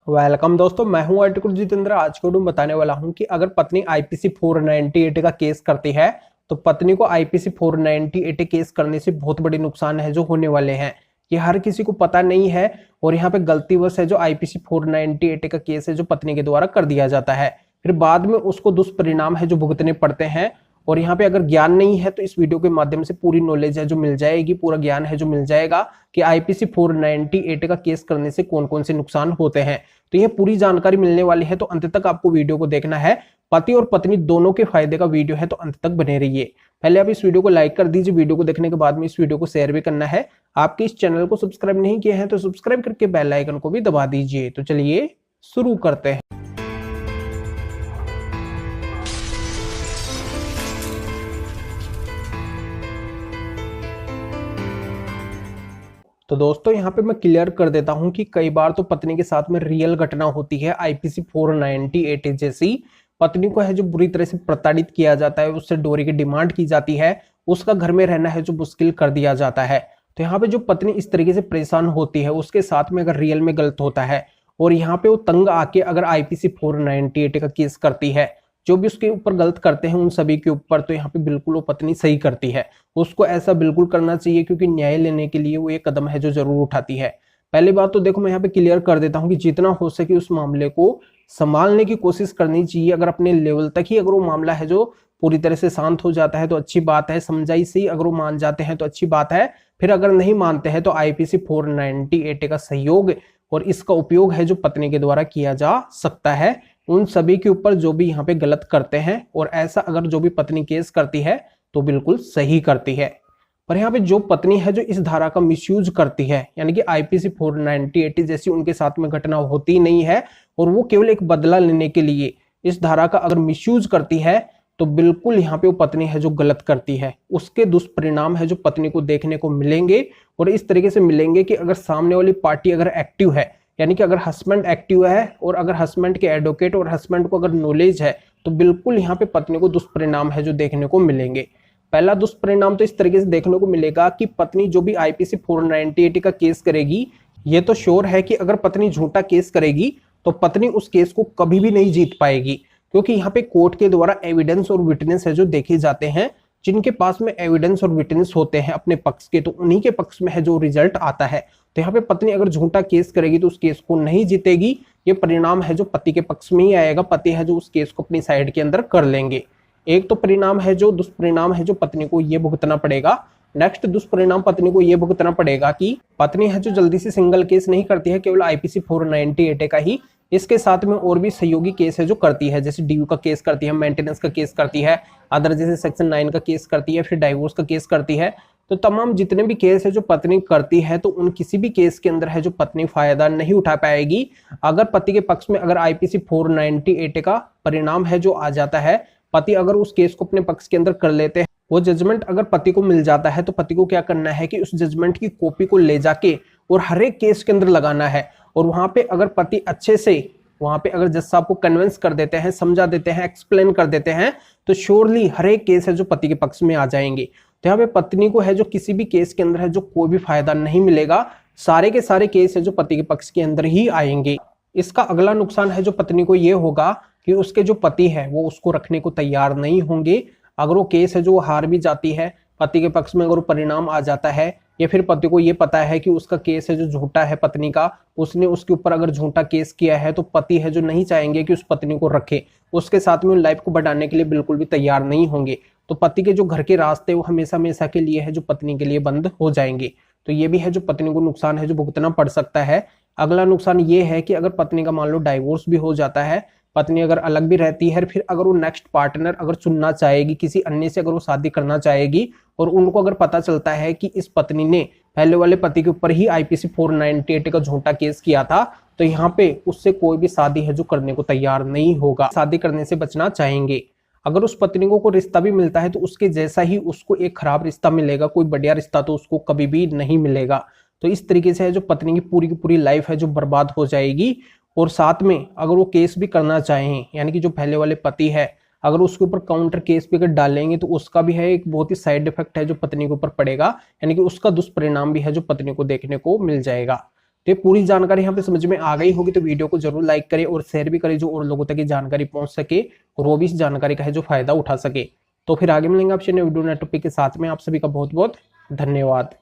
Welcome दोस्तों, मैं हूं आर्टिकल जितेंद्र। आज को मैं बताने वाला हूं कि अगर पत्नी आईपीसी 498 का केस करती है तो पत्नी को आईपीसी 498 केस करने से बहुत बड़े नुकसान है जो होने वाले हैं। ये हर किसी को पता नहीं है और यहाँ पे गलतीवश है जो आईपीसी 498 का केस है जो पत्नी के द्वारा कर दिया जाता है, फिर बाद में उसको दुष्परिणाम है जो भुगतने पड़ते हैं। और यहाँ पे अगर ज्ञान नहीं है तो इस वीडियो के माध्यम से पूरी नॉलेज है जो मिल जाएगी, पूरा ज्ञान है जो मिल जाएगा कि आईपीसी 498 का केस करने से कौन कौन से नुकसान होते हैं। तो यह पूरी जानकारी मिलने वाली है, तो अंत तक आपको वीडियो को देखना है। पति और पत्नी दोनों के फायदे का वीडियो है, तो अंत तक बने रहिए। पहले आप इस वीडियो को लाइक कर दीजिए, वीडियो को देखने के बाद में इस वीडियो को शेयर भी करना है। आपके इस चैनल को सब्सक्राइब नहीं किया है तो सब्सक्राइब करके बेल आइकन को भी दबा दीजिए। तो चलिए शुरू करते हैं। तो दोस्तों यहाँ पे मैं क्लियर कर देता हूं कि कई बार तो पत्नी के साथ में रियल घटना होती है आईपीसी 498 जैसी। पत्नी को है जो बुरी तरह से प्रताड़ित किया जाता है, उससे डोरी की डिमांड की जाती है, उसका घर में रहना है जो मुश्किल कर दिया जाता है। तो यहाँ पे जो पत्नी इस तरीके से परेशान होती है उसके साथ में अगर रियल में गलत होता है और यहाँ पे वो तंग आके अगर आईपीसी 498 का केस करती है, जो भी उसके ऊपर गलत करते हैं उन सभी के ऊपर, तो यहाँ पे बिल्कुल वो पत्नी सही करती है। उसको ऐसा बिल्कुल करना चाहिए क्योंकि न्याय लेने के लिए वो एक कदम है जो जरूर उठाती है। पहली बात तो देखो मैं यहाँ पे क्लियर कर देता हूँ कि जितना हो सके उस मामले को संभालने की कोशिश करनी चाहिए। अगर अपने लेवल तक ही अगर वो मामला है जो पूरी तरह से शांत हो जाता है तो अच्छी बात है, समझाई से ही अगर वो मान जाते हैं तो अच्छी बात है। फिर अगर नहीं मानते हैं तो आईपीसी 498 का सहयोग और इसका उपयोग है जो पत्नी के द्वारा किया जा सकता है उन सभी के ऊपर जो भी यहाँ पे गलत करते हैं। और ऐसा अगर जो भी पत्नी केस करती है तो बिल्कुल सही करती है। पर यहाँ पे जो पत्नी है जो इस धारा का मिसयूज करती है, यानी कि आईपीसी 498 जैसी उनके साथ में घटना होती नहीं है और वो केवल एक बदला लेने के लिए इस धारा का अगर मिसयूज करती है तो बिल्कुल यहाँ पे वो पत्नी है जो गलत करती है। उसके दुष्परिणाम है जो पत्नी को देखने को मिलेंगे और इस तरीके से मिलेंगे कि अगर सामने वाली पार्टी अगर एक्टिव है, यानी कि अगर हस्बैंड एक्टिव है और अगर हस्बैंड के एडवोकेट और हस्बैंड को अगर नॉलेज है तो बिल्कुल यहाँ पे पत्नी को दुष्परिणाम है जो देखने को मिलेंगे। पहला दुष्परिणाम तो इस तरीके से देखने को मिलेगा कि पत्नी जो भी आईपीसी 498 का केस करेगी, ये तो श्योर है कि अगर पत्नी झूठा केस करेगी तो पत्नी उस केस को कभी भी नहीं जीत पाएगी, क्योंकि यहाँ पे कोर्ट के द्वारा एविडेंस और विटनेस है जो देखे जाते हैं। जिनके पास में एविडेंस और विटनेस होते हैं अपने पक्ष के, तो उन्हीं के पक्ष में है जो रिजल्ट आता है। तो यहाँ पे पत्नी अगर झूठा केस करेगी तो उस केस को नहीं जीतेगी। ये परिणाम है जो पति के पक्ष में ही आएगा, पति है जो उस केस को अपनी साइड के अंदर कर लेंगे। एक तो परिणाम है जो दुष्परिणाम है जो पत्नी को ये भुगतना पड़ेगा। नेक्स्ट दुष्परिणाम पत्नी को ये भुगतना पड़ेगा कि पत्नी है जो जल्दी से सिंगल केस नहीं करती है केवल आईपीसी 498 का ही, इसके साथ में और भी सहयोगी केस है जो करती है, जैसे ड्यू का केस करती है, मेंटेनेंस का केस करती है, अदर जैसे सेक्शन 9 का केस करती है, फिर डाइवोर्स का केस करती है। तो तमाम जितने भी केस है जो पत्नी करती है तो उन किसी भी केस के अंदर है जो पत्नी फायदा नहीं उठा पाएगी। अगर पति के पक्ष में अगर आईपीसी 498 का परिणाम है जो आ जाता है, पति अगर उस केस को अपने पक्ष के अंदर कर लेते हैं, वो जजमेंट अगर पति को मिल जाता है तो पति को क्या करना है कि उस जजमेंट की कॉपी को ले जाके और हर एक केस के अंदर लगाना है। और वहां पे अगर पति अच्छे से वहां पे अगर जज साहब को कन्विंस कर देते हैं, समझा देते हैं, एक्सप्लेन कर देते हैं, तो श्योरली हर एक केस है जो पति के पक्ष में आ जाएंगे। तो यहाँ पे पत्नी को है जो किसी भी केस के अंदर है जो कोई भी फायदा नहीं मिलेगा, सारे के सारे केस है जो पति के पक्ष के अंदर ही आएंगे। इसका अगला नुकसान है जो पत्नी को ये होगा कि उसके जो पति है वो उसको रखने को तैयार नहीं होंगे। अगर वो केस है जो हार भी जाती है, पति के पक्ष में अगर वो परिणाम आ जाता है, या फिर पति को ये पता है कि उसका केस है जो झूठा है पत्नी का, उसने उसके ऊपर अगर झूठा केस किया है, तो पति है जो नहीं चाहेंगे कि उस पत्नी को रखे, उसके साथ में लाइफ को बढ़ाने के लिए बिल्कुल भी तैयार नहीं होंगे। तो पति के जो घर के रास्ते वो हमेशा हमेशा के लिए है जो पत्नी के लिए बंद हो जाएंगे। तो ये भी है जो पत्नी को नुकसान है जो भुगतना पड़ सकता है। अगला नुकसान ये है कि अगर पत्नी का मान लो डाइवोर्स भी हो जाता है, पत्नी अगर अलग भी रहती है, फिर अगर वो नेक्स्ट पार्टनर अगर चुनना चाहेगी, किसी अन्य से अगर वो शादी करना चाहेगी और उनको अगर पता चलता है कि इस पत्नी ने पहले वाले पति के ऊपर ही आईपीसी 498 का झूठा केस किया था, तो यहाँ पे उससे कोई भी शादी है जो करने को तैयार नहीं होगा, शादी करने से बचना चाहेंगे। अगर उस पत्नी को रिश्ता भी मिलता है तो उसके जैसा ही उसको एक खराब रिश्ता मिलेगा, कोई बढ़िया रिश्ता तो उसको कभी भी नहीं मिलेगा। तो इस तरीके से है जो पत्नी की पूरी लाइफ है जो बर्बाद हो जाएगी। और साथ में अगर वो केस भी करना चाहें, यानी कि जो पहले वाले पति है अगर उसके ऊपर काउंटर केस भी अगर डालेंगे तो उसका भी है एक बहुत ही साइड इफेक्ट है जो पत्नी के ऊपर पड़ेगा, यानी कि उसका दुष्परिणाम भी है जो पत्नी को देखने को मिल जाएगा। तो ये पूरी जानकारी यहाँ पे समझ में आ गई होगी, तो वीडियो को जरूर लाइक करें और शेयर भी करें, जो और लोगों तक ये जानकारी पहुंच सके और वो भी इस जानकारी का है जो फायदा उठा सके। तो फिर आगे मिलेंगे आपसे नए वीडियो नए टॉपिक के साथ में। आप सभी का बहुत बहुत धन्यवाद।